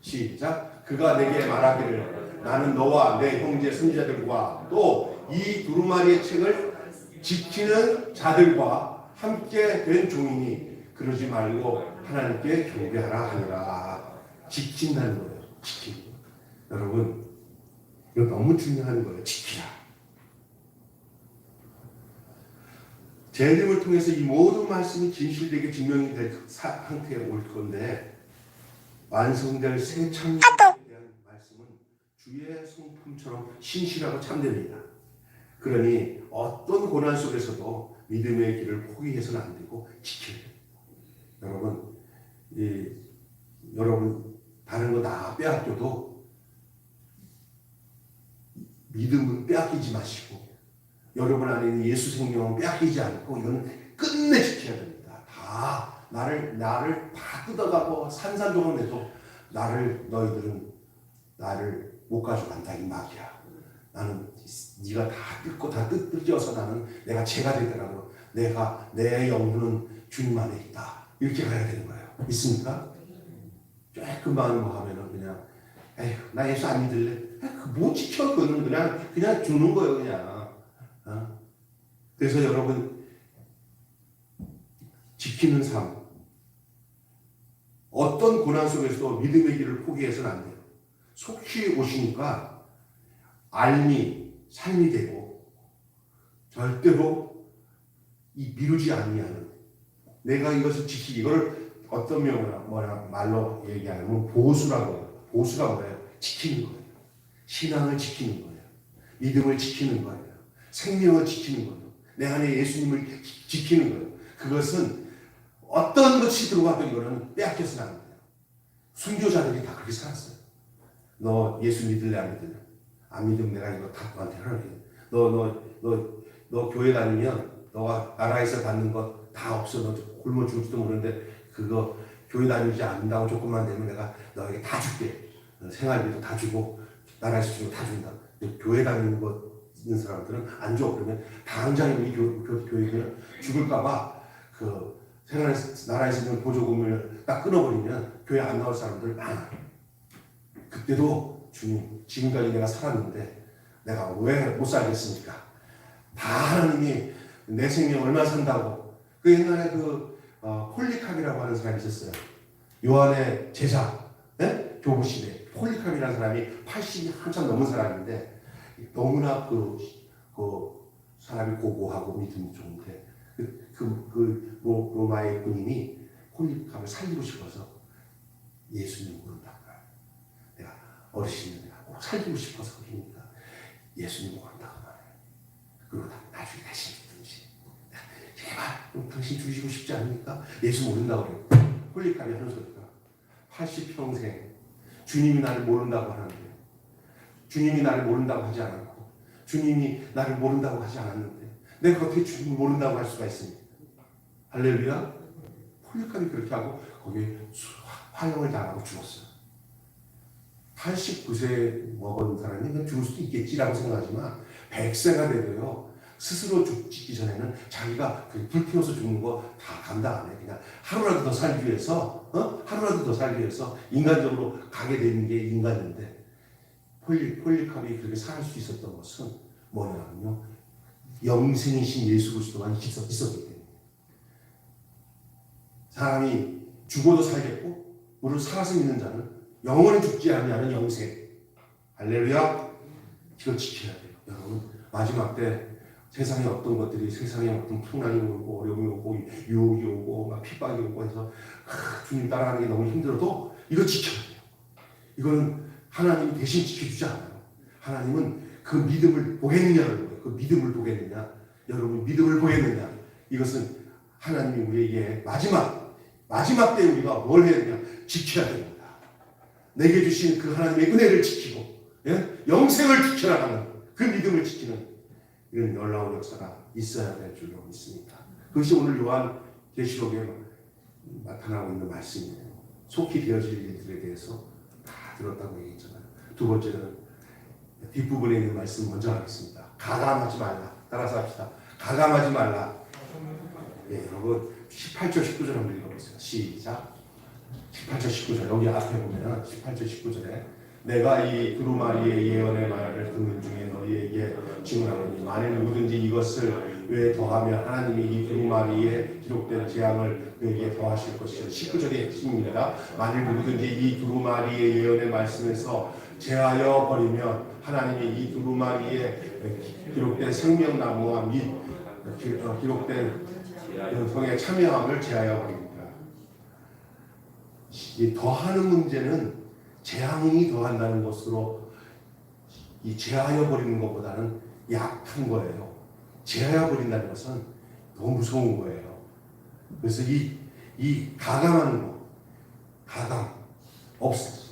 시작. 그가 내게 말하기를 나는 너와 내 형제 선지자들과 또 이 두루마리의 책을 지키는 자들과 함께 된 종이니 그러지 말고 하나님께 경배하라 하니라. 지킨다는 거예요. 지키는 거. 여러분 이거 너무 중요한 거예요. 지키라. 재림을 통해서 이 모든 말씀이 진실되게 증명이 될 상태에 올 건데 완성될 새 창조에 대한 말씀은 주의 성품처럼 신실하고 참됩니다. 그러니 어떤 고난 속에서도 믿음의 길을 포기해서는 안 되고 지켜야 돼요. 여러분 다른 거 다 빼앗겨도 믿음은 빼앗기지 마시고 여러분 안에 있는 예수 생명은 빼앗기지 않고 이건 끝내 지켜야 됩니다. 다 나를 다 뜯어가고 산산조각 내도 너희들은 나를 못 가져간다 이 말이야. 나는 네가 다 뜯고 다 뜯겨서 나는 내가 죄가 되더라도 내 영혼은 주님 안에 있다. 이렇게 가야 되는 거예요. 믿습니까? 조금만 뭐 하면은 그냥 에휴 나 예수 안 믿을래. 뭐 지켜 그거는 그냥 주는 거예요 그냥. 그래서 여러분 지키는 삶 어떤 고난 속에서도 믿음의 길을 포기해서는 안 돼요. 속히 오시니까 삶이 되고 절대로 미루지 아니하는 내가 이것을 지키기 이거를 어떤 말로 얘기하면 보수라고 해요. 보수가 뭐예요? 지키는 거예요. 신앙을 지키는 거예요. 믿음을 지키는 거예요. 생명을 지키는 거예요. 내 안에 예수님을 지키는 거예요. 그것은 어떤 것이 들어와도 이거는 빼앗겨서는 안 돼요. 순교자들이 다 그렇게 살았어요. 너 예수 믿을래 안 믿을래? 안 믿으면 내가 이거 다 너한테 하라게. 너 교회 다니면 너가 나라에서 받는 것 다 없어. 너 굶어 죽을지도 모르는데 그거 교회 다니지 않는다고 조금만 되면 내가 너에게 다 줄게. 생활비도 다 주고 나라에서 주고 다 준다. 교회 다니는 거 있는 사람들은 안 줘. 그러면 당장에 우리 교회는 죽을까봐 그 나라에서 있는 보조금을 딱 끊어버리면 교회 안 나올 사람들 많아. 그때도 주님 지금까지 내가 살았는데 내가 왜 못 살겠습니까? 다 하나님이 내 생명 얼마 산다고. 그 옛날에 폴리캅이라고 하는 사람이 있었어요. 요한의 제자, 네? 교부시대 폴리캅이라는 사람이 80이 한참 넘은 사람인데 너무나 그 사람이 고고하고 믿음이 좋은데 로마의 군인이 폴리캅을 살리고 싶어서 예수님 모른다고 말해요. 내가 어르신을 내가 꼭 살리고 싶어서 그러니까 예수님 모른다고 말해요. 그리고 나중에 다시 믿든지 제발 당신 죽이고 싶지 않으니까 예수 모른다고 그래요. 폴리캅이 하는 소리가 80평생 주님이 나를 모른다고 하는데 주님이 나를 모른다고 하지 않았고 주님이 나를 모른다고 하지 않았는데 내가 어떻게 주님을 모른다고 할 수가 있습니까? 할렐루야. 폴리캅이 그렇게 하고 거기에 화형을 당하고 죽었어요. 89세 먹은 사람이 그냥 죽을 수도 있겠지라고 생각하지만 100세가 돼도요 스스로 죽기 전에는 자기가 불태워서 죽는 거 다 감당 안 해. 그냥 하루라도 더 살기 위해서 하루라도 더 살기 위해서 인간적으로 가게 되는 게 인간인데 폴리캅이 그렇게 살 수 있었던 것은 뭐냐면요 영생이신 예수 그리스도만 있었기 때문에. 사람이 죽어도 살겠고 우리를 살아서 믿는 자는 영원히 죽지 아니하는 영생. 할렐루야. 이걸 지켜야 돼요. 여러분 마지막 때 세상에 어떤 것들이 세상에 어떤 풍랑이 오고 어려움이 오고 유혹이 오고 막 핍박이 오고 해서 주님 따라가는 게 너무 힘들어도 이거 지켜야 돼요. 이거는 하나님이 대신 지켜주지 않아요. 하나님은 그 믿음을 보겠느냐는 거예요. 그 믿음을 보겠느냐. 여러분 믿음을 보겠느냐. 이것은 하나님이 우리에게 마지막 때 우리가 뭘 해야 되냐. 지켜야 됩니다. 내게 주신 그 하나님의 은혜를 지키고 영생을 지켜나가는 그 믿음을 지키는 이런 놀라운 역사가 있어야 될 줄로 믿습니다. 그것이 오늘 요한 계시록에 나타나고 있는 말씀이에요. 속히 되어질 일들에 대해서 다 들었다고 얘기했잖아요. 두 번째는 뒷부분에 있는 말씀 먼저 하겠습니다. 가감하지 말라. 따라서 합시다. 가감하지 말라. 예, 여러분 18절 19절 한번 읽어보세요. 시작. 18절 19절 여기 앞에 보면 18절 19절에 내가 이 두루마리의 예언의 말을 듣는 중에 너희에게 증언하노니 만일 누구든지 이것을 왜 더하면 하나님이 이 두루마리에 기록된 재앙을 너희에게 더하실 것이요. 19절의 핵심입니다. 만일 누구든지 이 두루마리의 예언의 말씀에서 제하여 버리면 하나님이 이 두루마리에 기록된 생명나무와 및 기록된 성의 참여함을 제하여 버립니다. 이 더하는 문제는 재앙이 더한다는 것으로 이 제하여 버리는 것보다는 약한 거예요. 제하여 버린다는 것은 너무 무서운 거예요. 그래서 이 가감하는 거,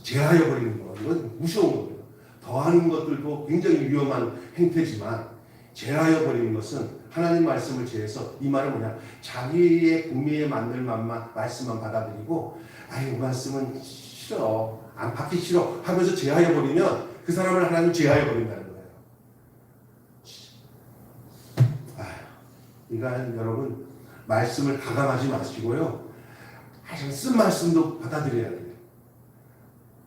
제하여 버리는 거, 이건 무서운 거예요. 더하는 것들도 굉장히 위험한 행태지만 제하여 버리는 것은 하나님 말씀을 제해서 이 말은 뭐냐? 자기의 구미에 맞는 말씀만 받아들이고 그 말씀은 싫어. 안 받기 싫어 하면서 제하여 버리면 그 사람을 하나님 제하여 버린다는 거예요. 그러니까 여러분 말씀을 가감하지 마시고요. 쓴 말씀도 받아들여야 돼요.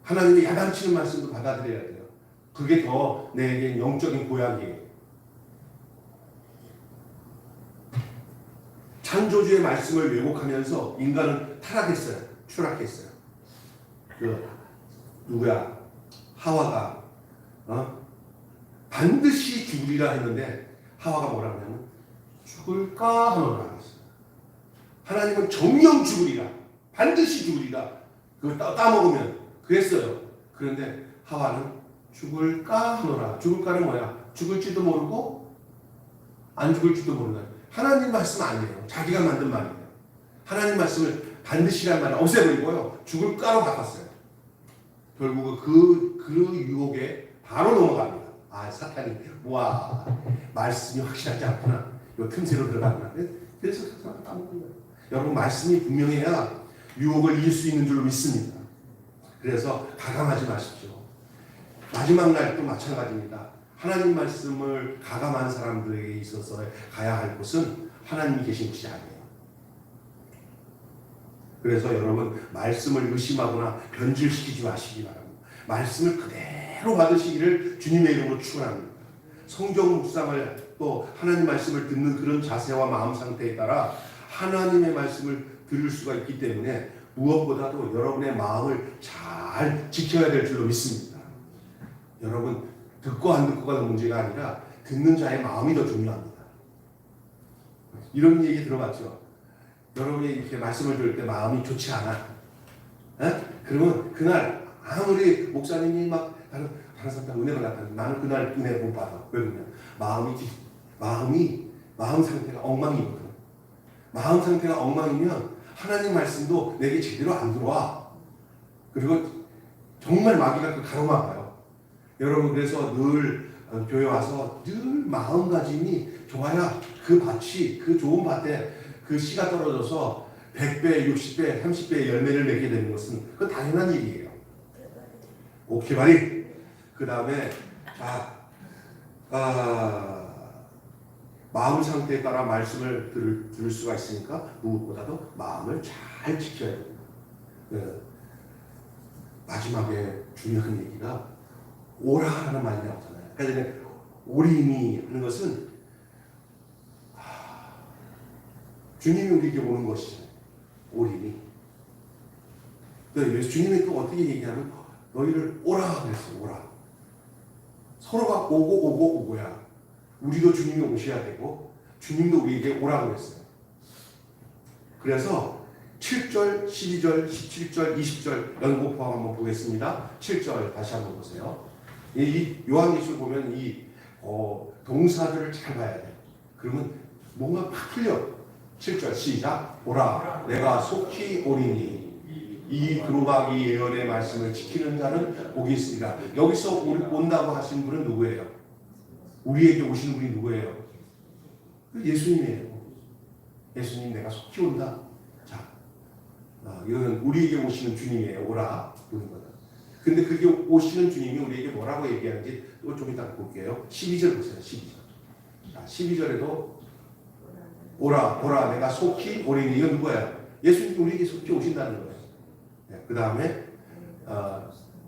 하나님의 야단치는 말씀도 받아들여야 돼요. 그게 더 내게 영적인 보약이에요. 창조주의 말씀을 왜곡하면서 인간은 타락했어요. 추락했어요. 누구야? 하와가 반드시 죽으리라 했는데 하와가 뭐라 하냐면 죽을까 하노라 했어요. 하나님은 정령 죽으리라. 반드시 죽으리라. 그걸 따먹으면 그랬어요. 그런데 하와는 죽을까 하노라. 죽을까는 뭐야? 죽을지도 모르고 안 죽을지도 모른다. 하나님 말씀 아니에요. 자기가 만든 말이에요. 하나님 말씀을 반드시란 말을 없애버리고요. 죽을까로 바꿨어요. 결국 그 유혹에 바로 넘어갑니다. 사탄이 와 말씀이 확실하지 않구나. 요 틈새로 들어가구나. 그래서 사탄을 따먹는 거예요. 여러분 말씀이 분명해야 유혹을 이길 수 있는 줄로 믿습니다. 그래서 가감하지 마십시오. 마지막 날도 마찬가지입니다. 하나님 말씀을 가감한 사람들에게 있어서 가야 할 곳은 하나님이 계신 곳이 아니에요. 그래서 여러분 말씀을 의심하거나 변질시키지 마시기 바랍니다. 말씀을 그대로 받으시기를 주님의 이름으로 축원합니다. 성경 묵상을 또 하나님 말씀을 듣는 그런 자세와 마음 상태에 따라 하나님의 말씀을 들을 수가 있기 때문에 무엇보다도 여러분의 마음을 잘 지켜야 될 줄로 믿습니다. 여러분 듣고 안 듣고가 문제가 아니라 듣는 자의 마음이 더 중요합니다. 이런 얘기 들어봤죠? 여러분이 이렇게 말씀을 들을 때 마음이 좋지 않아. 그러면 그날 아무리 목사님이 막 다른 사람 은혜가 나타나는 나는 그날 은혜 못 받아. 왜 그러냐? 마음 상태가 엉망이거든. 마음 상태가 엉망이면 하나님 말씀도 내게 제대로 안 들어와. 그리고 정말 마귀가 그 가로막아요. 여러분 그래서 늘 교회 와서 늘 마음가짐이 좋아야 그 밭이 그 좋은 밭에 그 씨가 떨어져서 100배, 60배, 30배의 열매를 맺게 되는 것은 그건 당연한 일이에요. 오케이 말이. 그 다음에 마음 상태에 따라 말씀을 들을 수가 있으니까 무엇보다도 마음을 잘 지켜야 됩니다. 마지막에 중요한 얘기가 오라라는 말이 나오잖아요. 그러니까 오림이 하는 것은 주님이 우리에게 오는 것이잖아요. 오림이. 그래서 주님이 또 어떻게 얘기하면 너희를 오라 그랬어요. 오라. 서로가 오고야. 우리도 주님이 오셔야 되고 주님도 우리에게 오라고 했어요. 그래서 7절, 12절, 17절, 20절 연곡포함 한번 보겠습니다. 7절 다시 한번 보세요. 이 요한계시록 보면 이 동사들을 잘 봐야 돼요. 그러면 뭔가 팍 풀려. 7절 시작. 오라 내가 속히 오리니 이 두루마기 예언의 말씀을 지키는 자는 복이 있으리라. 여기서 온다고 하신 분은 누구예요? 우리에게 오시는 분이 누구예요? 예수님이에요. 예수님 내가 속히 온다. 자, 이거는 우리에게 오시는 주님이에요. 오라 부른 거다. 근데 그게 오시는 주님이 우리에게 뭐라고 얘기하는지 또 좀 이따 볼게요. 12절 보세요. 12절. 자, 12절에도 오라 보라 내가 속히 오리니. 이건 누구예요? 예수님이 우리에게 속히 오신다는 거예요. 네, 그 다음에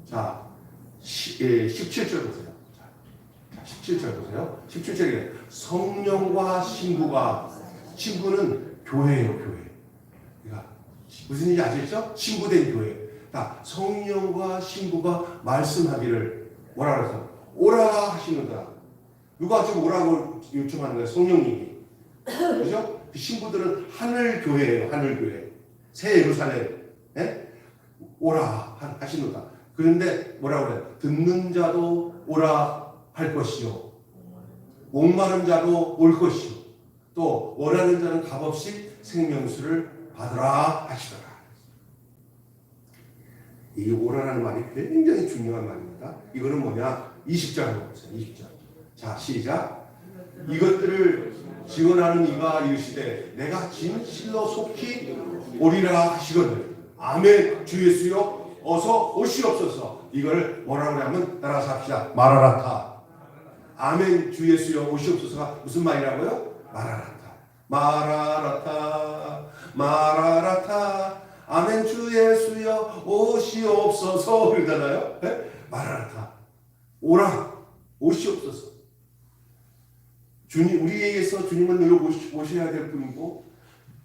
자 17절 보세요. 자, 17절 보세요. 17절에 성령과 신부가, 신부는 교회예요. 교회. 그러니까 무슨 일인지 아시겠죠? 신부된 교회. 자, 성령과 신부가 말씀하기를 뭐라 그래서 오라 하시는구나. 누가 지금 오라고 요청하는 거예요? 성령님이. 그죠? 그 신부들은 하늘 교회예요. 하늘 교회. 새 예루살렘. 예? 오라 하시는구나. 그런데 뭐라 그래요? 듣는 자도 오라 할 것이요. 목마른 자도 올 것이요. 또 원하는 자는 값없이 생명수를 받으라 하시더라. 이 오라라는 말이 굉장히 중요한 말입니다. 이거는 뭐냐? 20절 한번 보세요. 20절. 자, 시작. 이것들을 지원하는 이가 이르시되 내가 진실로 속히 오리라 하시거늘. 아멘. 주 예수여 어서 오시옵소서. 이걸 뭐라고 하냐면 따라서 합시다. 마라나타. 아멘. 주 예수여 오시옵소서가 무슨 말이라고요? 마라나타. 마라나타. 마라나타. 아멘. 주 예수여 오시옵소서. 그러잖아요. 네? 마라나타. 오라. 오시옵소서. 주님, 우리에게서 주님은 늘 오셔야 될 분이고,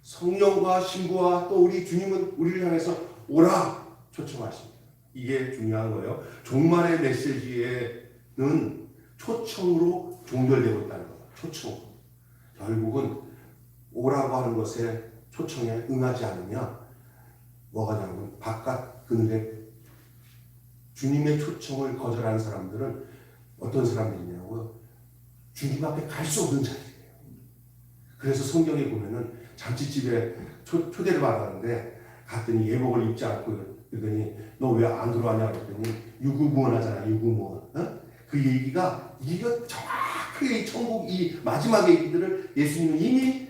성령과 신부와 또 우리 주님은 우리를 향해서 오라 초청하십니다. 이게 중요한 거예요. 종말의 메시지에는 초청으로 종결되고 있다는 거예요. 초청. 결국은 오라고 하는 것에 초청에 응하지 않으면 뭐가 되냐면 바깥 그늘에 주님의 초청을 거절하는 사람들은 어떤 사람들이냐고요? 주님 앞에 갈 수 없는 자들이에요. 그래서 성경에 보면은 잔치집에 초대를 받았는데 갔더니 예복을 입지 않고 그러더니 너 왜 안 들어왔냐 그랬더니 유구무원하잖아. 유구무원. 어? 그 얘기가 이거 정확하게 천국 이 마지막 얘기들을 예수님은 이미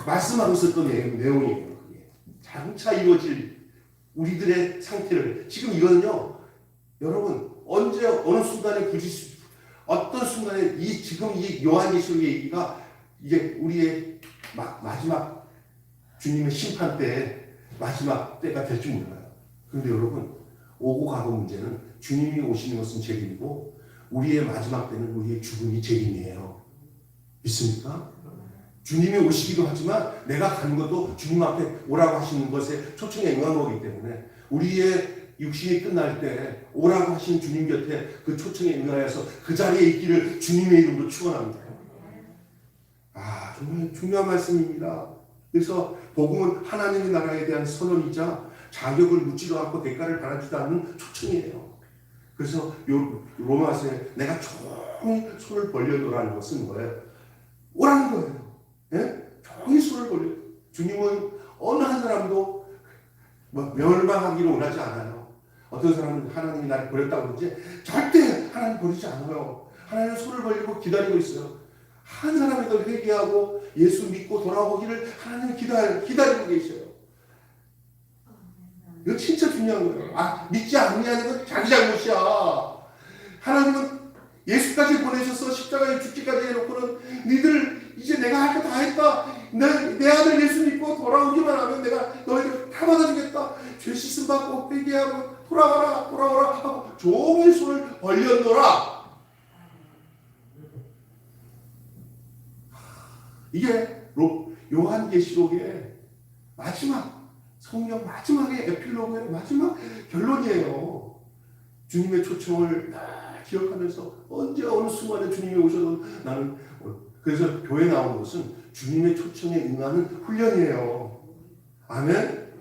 말씀하고 있었던 내용이에요. 그게 장차 이루어질 우리들의 상태를 지금 이거는요. 여러분 언제 어느 순간에 어떤 순간에 지금 이 요한계시록 얘기가 이게 우리의 마지막 주님의 심판 때 마지막 때가 될 줄 몰라요. 그런데 여러분 오고 가고 문제는 주님이 오시는 것은 책임이고 우리의 마지막 때는 우리의 죽음이 책임이에요. 믿습니까? 주님이 오시기도 하지만 내가 가는 것도 주님 앞에 오라고 하시는 것에 초청에 응한 거기 때문에 우리의 육신이 끝날 때 오라고 하신 주님 곁에 그 초청에 응하여서 그 자리에 있기를 주님의 이름으로 축원합니다. 아, 정말 중요한 말씀입니다. 그래서 복음은 하나님의 나라에 대한 선언이자 자격을 묻지도 않고 대가를 바라지도 않는 초청이에요. 그래서 로마서에 내가 종일 손을 벌려놓으라는 것은 뭐예요? 오라는 거예요. 예? 종일 손을 벌려. 주님은 어느 한 사람도 멸망하기를 원하지 않아요. 어떤 사람은 하나님이 나를 버렸다고 그러지 절대 하나님 버리지 않아요. 하나님은 손을 벌리고 기다리고 있어요. 한 사람이 더 회개하고 예수 믿고 돌아오기를 하나님이 기다리고 계셔요. 이거 진짜 중요한 거예요. 믿지 않느냐는 건 자기 잘못이야. 하나님은 예수까지 보내셔서 십자가에 죽기까지 해놓고는 니들 이제 내가 할 거 다 했다. 내 아들 예수 믿고 돌아오기만 하면 내가 너희들 다 받아주겠다. 죄 씻음 받고 회개하고 돌아와라 하고 종일 손을 벌려놓으라. 이게 요한계시록의 마지막 성경 마지막의 에필로그의 마지막 결론이에요. 주님의 초청을 기억하면서 언제 어느 순간에 주님이 오셔도 나는 그래서 교회 나온 것은 주님의 초청에 응하는 훈련이에요. 아멘.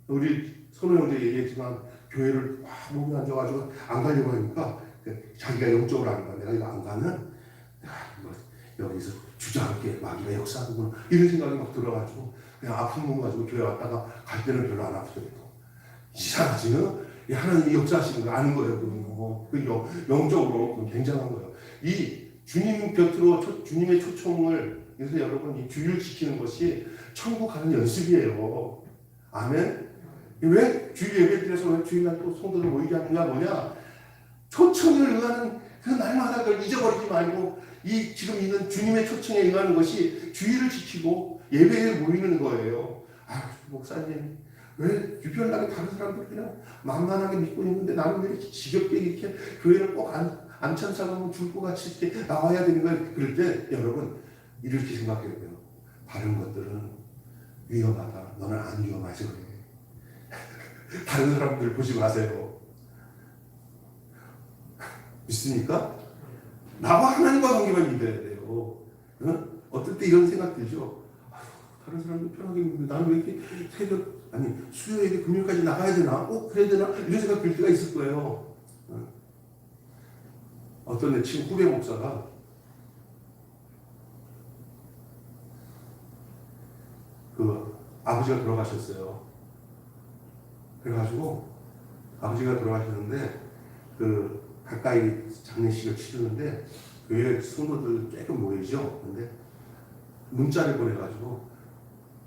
우리 선호 형제 얘기했지만 교회를 몸이 안 좋아가지고 안 가려고 하니까 자기가 영적으로 안 가. 내가 이거 안 가면 여기서 주저앉게 마귀가 역사하는구나 이런 생각이 막 들어가지고 그냥 아픈 몸 가지고 교회 왔다가 갈 때는 별로 안 아프더라고. 이상하지요? 하나님이 역사하시는 거 아는 거예요. 그 영적으로 굉장한 거예요. 이 주님 곁으로 주님의 초청을 그래서 여러분 이 주를 지키는 것이 천국 가는 연습이에요. 아멘. 왜 주일 예배드려서 왜 주일날 또 성도들 모이지 않는가 뭐냐? 초청을 응하는 그 날마다 그걸 잊어버리지 말고 이 지금 있는 주님의 초청에 응하는 것이 주일을 지키고 예배에 모이는 거예요. 아, 목사님 왜 유별나게 다른 사람들 그냥 만만하게 믿고 있는데 나는 왜 이렇게 지겹게 이렇게 교회를 꼭 안찬 사람은 줄것같이 이렇게 나와야 되는 거야. 그럴 때 여러분 이렇게 생각해요. 다른 것들은 위험하다. 너는 안 위험하지 그래. 다른 사람들 보지 마세요. 믿습니까? 나와 하나님과 관계만 믿어야 돼요. 응? 어떨 때 이런 생각 들죠? 다른 사람들 편하게 믿는데 나는 왜 이렇게 새벽 수요일에 금요일까지 나가야 되나? 꼭 그래야 되나? 이런 생각 들 때가 있을 거예요. 응? 어떤 내 친구 후배 목사가 그 아버지가 돌아가셨어요. 그래가지고 아버지가 돌아가셨는데 그 가까이 장례식을 치르는데 교회 성도들 조금 모이죠. 근데 문자를 보내가지고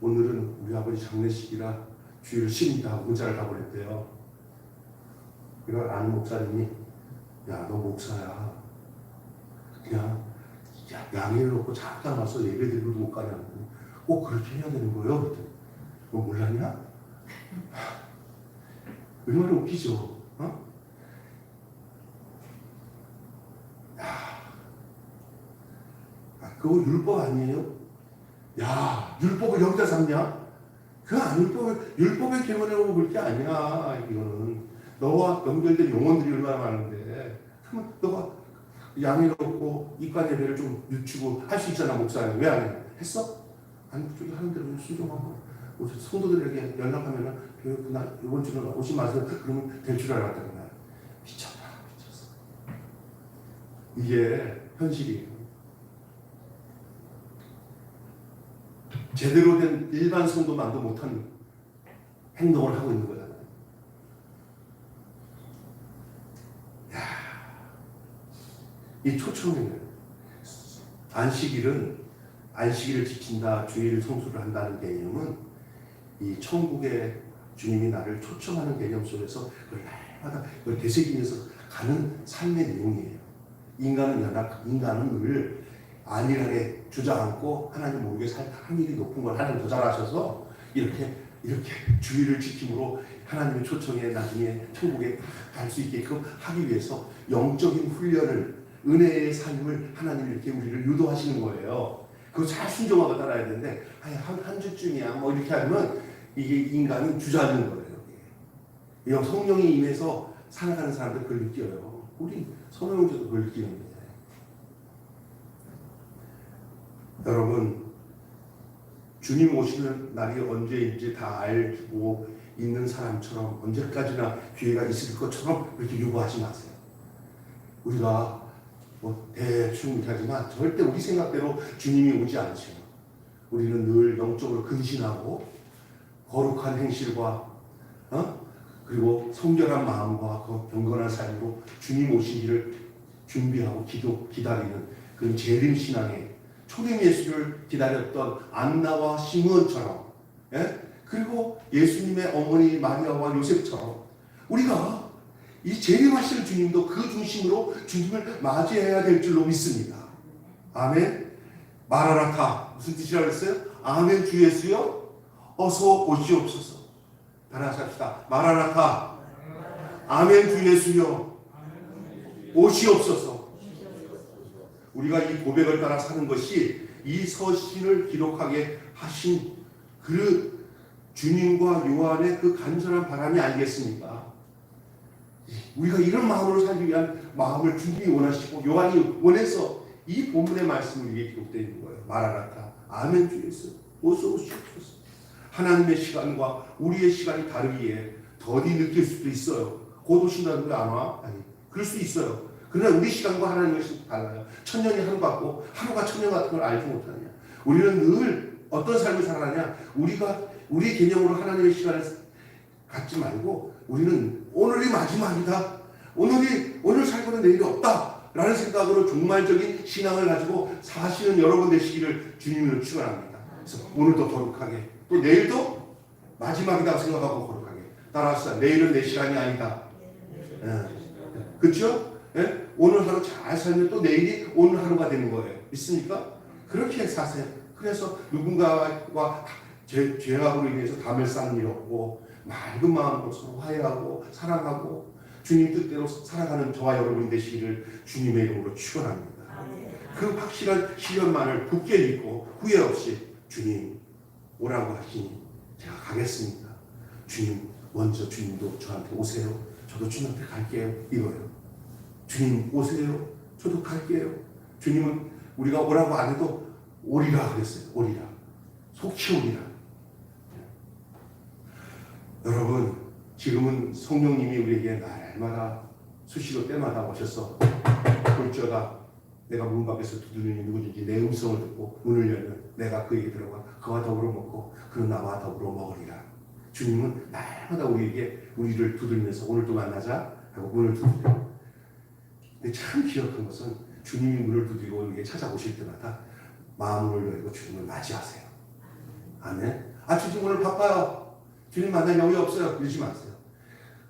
오늘은 우리 아버지 장례식이라 주일을 쉽니다 하고 문자를 다 보냈대요. 그걸 아는 목사님이 야, 너 목사야. 그냥 양해를 놓고 잠깐 와서 예배드리고도 못 가냐. 꼭 그렇게 해야 되는 거예요. 그랬더니 너 몰랐냐? 얼마나 웃기죠. 어? 그거 율법 아니에요? 야, 율법을 여기다 삼냐? 그거 안 율법의 계명에 오면 볼 게 아니야. 이거는 너와 연결된 용언들이 얼마나 많은데, 그러면 너가 양해를 얻고 이과 예배를 좀 늦추고 할 수 있잖아. 목사님 왜 안 해? 했어? 아니 그쪽에 하는 대로 순종하고 성도들에게 연락하면은 나 이번 주는 오지 마세요. 그러면 될 줄 알았다는 거야. 미쳤다, 미쳤어. 이게 현실이에요. 제대로 된 일반 성도만도 못한 행동을 하고 있는 거잖아요. 야, 이 초청에는 안식일을 지킨다, 주일을 성수를 한다는 개념은 이 천국의 주님이 나를 초청하는 개념 속에서 그걸 날마다 그걸 되새기면서 가는 삶의 내용이에요. 인간은 늘 안일하게 주저앉고 하나님 모르게 살 확률이 높은 걸 하나님 더 잘하셔서 이렇게 주의를 지킴으로 하나님의 초청에 나중에 천국에 갈 수 있게끔 하기 위해서 영적인 훈련을 은혜의 삶을 하나님이 이렇게 우리를 유도하시는 거예요. 그거 잘 순종하고 따라야 되는데 한 주쯤이야 뭐 이렇게 하면 이게 인간은 주저앉는 거예요. 이게 성령이 임해서 살아가는 사람들 그걸 느껴요. 우리 성령님도 그걸 느끼는데 여러분 주님 오시는 날이 언제인지 다 알고 있는 사람처럼 언제까지나 기회가 있을 것처럼 그렇게 요구하지 마세요. 우리가 뭐 대충 하지만 절대 우리 생각대로 주님이 오지 않죠. 우리는 늘 영적으로 근신하고 거룩한 행실과 그리고 성결한 마음과 그 경건한 삶으로 주님 오시기를 준비하고 기다리는 그런 재림 신앙의 초림 예수를 기다렸던 안나와 시므온처럼, 그리고 예수님의 어머니 마리아와 요셉처럼 우리가 이 재림하실 주님도 그 중심으로 주님을 맞이해야 될 줄로 믿습니다. 아멘. 마라나타 무슨 뜻이라고 했어요? 아멘. 주 예수여 어서 오시옵소서. 하나씩 합시다. 마라나타 아멘. 주 예수여 오시옵소서. 우리가 이 고백을 따라 사는 것이 이 서신을 기록하게 하신 그 주님과 요한의 그 간절한 바람이 아니겠습니까? 우리가 이런 마음으로 살기 위한 마음을 주님이 원하시고 요한이 원해서 이 본문의 말씀을 위해 기록되어 있는 거예요. 마라나타 아멘. 주 예수 어서 오시옵소서. 하나님의 시간과 우리의 시간이 다르기에 더디 느낄 수도 있어요. 곧 오신다는 게 안 와? 아니, 그럴 수 있어요. 그러나 우리 시간과 하나님의 시간이 달라요. 천년이 하루 같고 하루가 천년 같은 걸 알지 못하느냐. 우리는 늘 어떤 삶을 살아가냐. 우리 개념으로 하나님의 시간을 갖지 말고 우리는 오늘이 마지막이다. 오늘 살고는 내일이 없다. 라는 생각으로 종말적인 신앙을 가지고 사시는 여러분 되시기를 주님으로 축원합니다. 그래서 오늘도 거룩하게 또 내일도 마지막이라고 생각하고 거룩하게 따라합시다. 내일은 내 시간이 아니다. 그렇죠? 예? 오늘 하루 잘 살면 또 내일이 오늘 하루가 되는 거예요. 믿습니까? 그렇게 사세요. 그래서 누군가와 죄악으로 인해서 담을 쌓는 일 없고 맑은 마음으로 서로 화해하고 사랑하고 주님 뜻대로 살아가는 저와 여러분이 되시기를 주님의 이름으로 축원합니다. 그 확실한 시련만을 굳게 믿고 후회 없이 주님 오라고 하시니 제가 가겠습니다. 주님 먼저 주님도 저한테 오세요. 저도 주님한테 갈게요. 이거예요. 주님 오세요. 저도 갈게요. 주님은 우리가 오라고 안 해도 오리라 그랬어요. 오리라. 속히 오리라. 여러분 지금은 성령님이 우리에게 날마다 수시로 때마다 오셔서 볼지어다 내가 문 밖에서 두드리는 누구든지 내 음성을 듣고 문을 열면 내가 그에게 들어가 그와 더불어 먹고 그는 나와 더불어 먹으리라. 주님은 날마다 우리를 두드리면서 오늘도 만나자 하고 문을 두드려요. 근데 참 기억한 것은 주님이 문을 두드리고 우리에게 찾아오실 때마다 마음을 열고 주님을 맞이하세요. 아멘. 주님 오늘 바빠요. 주님 만날 여유 없어요. 이러지 마세요.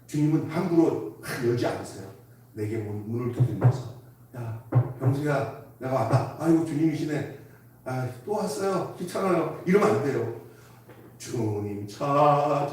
주님은 함부로 열지 않으세요. 내게 문을 두드리면서 야 병수야 내가 왔다. 아이고 주님이시네. 또 왔어요. 귀찮아요. 이러면 안 돼요. 주님 찾아오셨네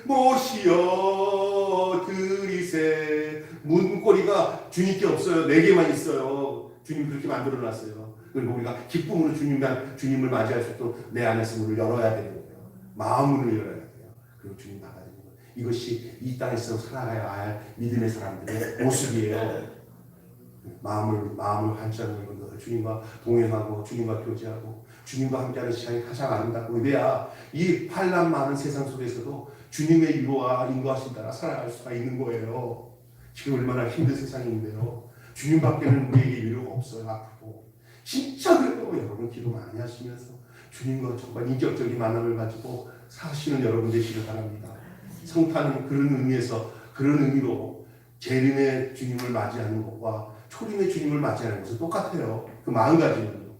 모시어 드리세. 문고리가 주님께 없어요. 내게만 있어요. 주님 그렇게 만들어놨어요. 그리고 우리가 기쁨으로 주님을 맞이할 수 있도록 내 안에서 문을 열어야 되는 거예요. 마음문을 열어야 돼요. 그리고 주님 나가는 거. 이것이 이 땅에서 살아가야 할 믿음의 사람들의 모습이에요. 마음을 환시하는 건 주님과 동행하고 주님과 교제하고 주님과 함께하는 시간이 가장 아름답고 의대야 이 환난 많은 세상 속에서도 주님의 위로와 인도하심 따라 살아갈 수가 있는 거예요. 지금 얼마나 힘든 세상인데요. 주님밖에는 우리에게 위로가 없어요. 아프고 진짜 그래요. 여러분 기도 많이 하시면서 주님과 정말 인격적인 만남을 가지고 사시는 여러분 되시길 바랍니다. 성탄은 그런 의미로 재림의 주님을 맞이하는 것과 초림의 주님을 맞이하는 것은 똑같아요. 그 마음가짐은요.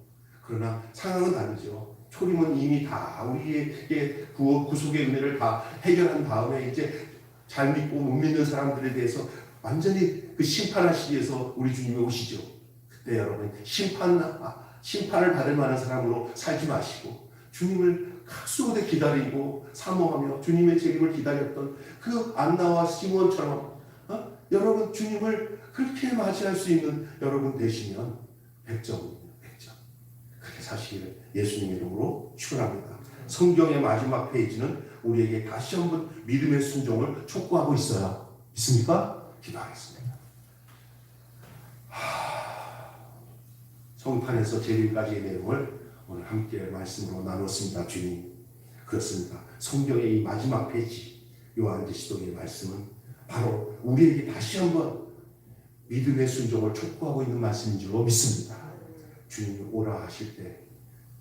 그러나 상황은 다르죠. 초림은 이미 다 우리에게 구속의 은혜를 다 해결한 다음에 이제 잘 믿고 못 믿는 사람들에 대해서 완전히 그 심판할 시기에서 우리 주님이 오시죠. 그때 여러분 심판을 받을 만한 사람으로 살지 마시고 주님을 각수오대 기다리고 사모하며 주님의 재림을 기다렸던 그 안나와 시몬처럼 여러분 주님을 그렇게 맞이할 수 있는 여러분 되시면 100점입니다. 100점. 그렇게 사시기를 예수님의 이름으로 축원합니다. 성경의 마지막 페이지는 우리에게 다시 한번 믿음의 순종을 촉구하고 있어요. 믿습니까? 기도하겠습니다. 성탄에서 재림까지의 내용을 오늘 함께 말씀으로 나눴습니다. 주님 그렇습니다. 성경의 이 마지막 페이지 요한계시록의 말씀은 바로 우리에게 다시 한번 믿음의 순종을 촉구하고 있는 말씀인 줄로 믿습니다. 주님이 오라 하실 때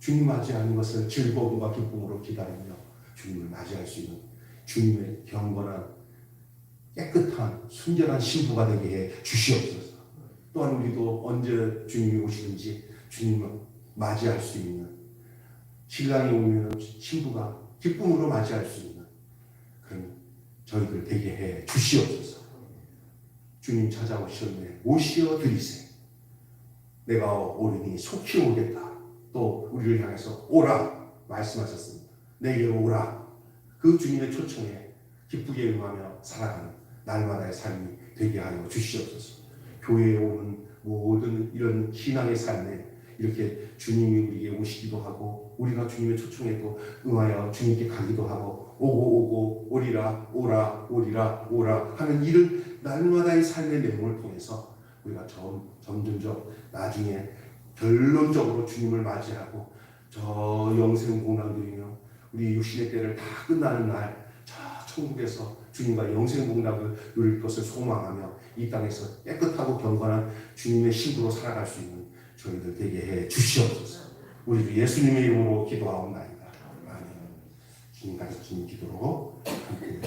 주님 맞이하는 것을 즐거움과 기쁨으로 기다리며 주님을 맞이할 수 있는 주님의 경건한 깨끗한 순결한 신부가 되게 해 주시옵소서. 또한 우리도 언제 주님이 오시든지 주님을 맞이할 수 있는 신랑이 오면 신부가 기쁨으로 맞이할 수 있는 그런 저희들 되게 해 주시옵소서. 주님 찾아오셨네 모시어 드리세. 내가 오르니 속히 오겠다. 또 우리를 향해서 오라 말씀하셨습니다. 내게로 오라. 그 주님의 초청에 기쁘게 응하며 살아가는 날마다의 삶이 되게 하여 주시옵소서. 교회에 오는 모든 이런 신앙의 삶에 이렇게 주님이 우리에게 오시기도 하고 우리가 주님의 초청에 또 응하여 주님께 가기도 하고 오고 오리라 오라 오리라 오라 하는 이런 날마다의 삶의 내용을 통해서 우리가 점점점 나중에 결론적으로 주님을 맞이하고 저 영생 공양 누리며 우리 육신의 때를 다 끝나는 날 저 천국에서 주님과 영생 공락을 누릴 것을 소망하며 이 땅에서 깨끗하고 경건한 주님의 신부로 살아갈 수 있는 저희들 되게 해 주시옵소서. 우리도 예수님의 이름으로 기도하옵나이다. 아멘. 주님 기도로 함께